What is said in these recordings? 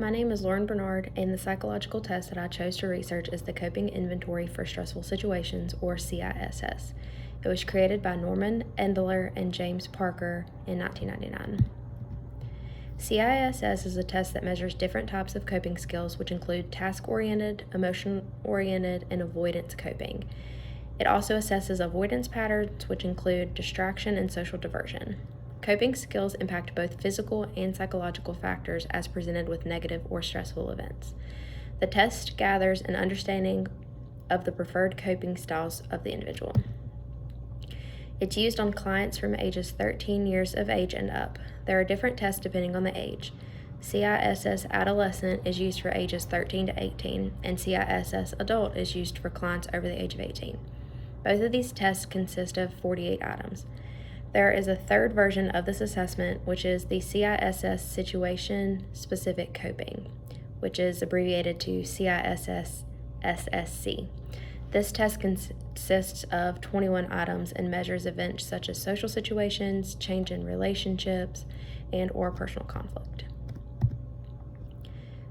My name is Lauren Bernard, and the psychological test that I chose to research is the Coping Inventory for Stressful Situations, or CISS. It was created by Norman Endler and James Parker in 1999. CISS is a test that measures different types of coping skills, which include task-oriented, emotion-oriented, and avoidance coping. It also assesses avoidance patterns, which include distraction and social diversion. Coping skills impact both physical and psychological factors as presented with negative or stressful events. The test gathers an understanding of the preferred coping styles of the individual. It's used on clients from ages 13 years of age and up. There are different tests depending on the age. CISS Adolescent is used for ages 13 to 18, and CISS Adult is used for clients over the age of 18. Both of these tests consist of 48 items. There is a third version of this assessment, which is the CISS Situation Specific Coping, which is abbreviated to CISS SSC. This test consists of 21 items and measures events such as social situations, change in relationships, and or personal conflict.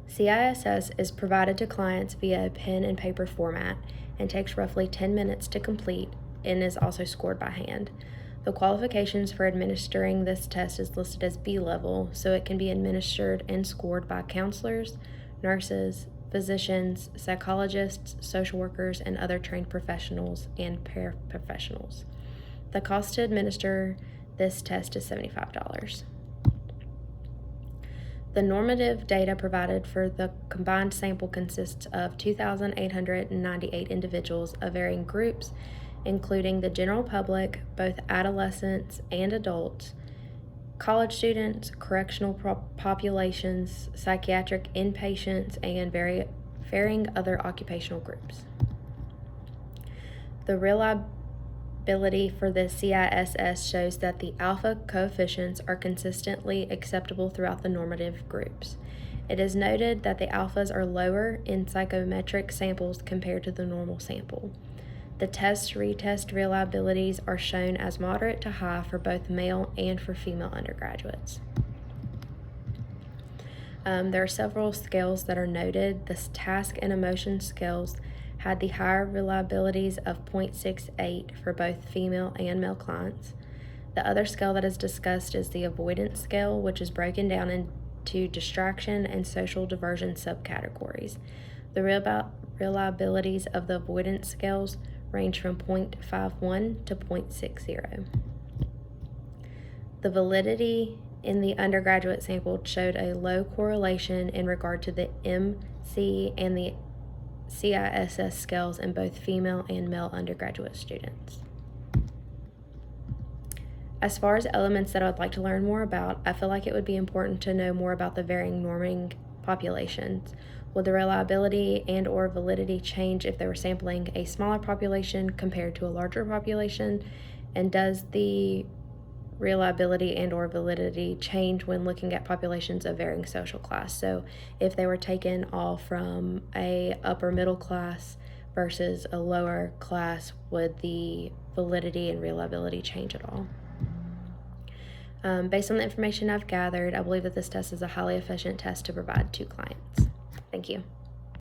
CISS is provided to clients via a pen and paper format and takes roughly 10 minutes to complete and is also scored by hand. The qualifications for administering this test is listed as B-level, so it can be administered and scored by counselors, nurses, physicians, psychologists, social workers, and other trained professionals and paraprofessionals. The cost to administer this test is $75. The normative data provided for the combined sample consists of 2,898 individuals of varying groups, including the general public, both adolescents and adults, college students, correctional populations, psychiatric inpatients, and varying other occupational groups. The reliability for the CISS shows that the alpha coefficients are consistently acceptable throughout the normative groups. It is noted that the alphas are lower in psychometric samples compared to the normal sample. The test-retest reliabilities are shown as moderate to high for both male and for female undergraduates. There are several scales that are noted. The task and emotion scales had the higher reliabilities of 0.68 for both female and male clients. The other scale that is discussed is the avoidance scale, which is broken down into distraction and social diversion subcategories. The reliabilities of the avoidance scales range from 0.51 to 0.60. The validity in the undergraduate sample showed a low correlation in regard to the MC and the CISS scales in both female and male undergraduate students. As far as elements that I'd like to learn more about, I feel like it would be important to know more about the varying norming populations. Would the reliability and or validity change if they were sampling a smaller population compared to a larger population? And does the reliability and or validity change when looking at populations of varying social class? So if they were taken all from a upper middle class versus a lower class, would the validity and reliability change at all? Based on the information I've gathered, I believe that this test is a highly efficient test to provide to clients. Thank you.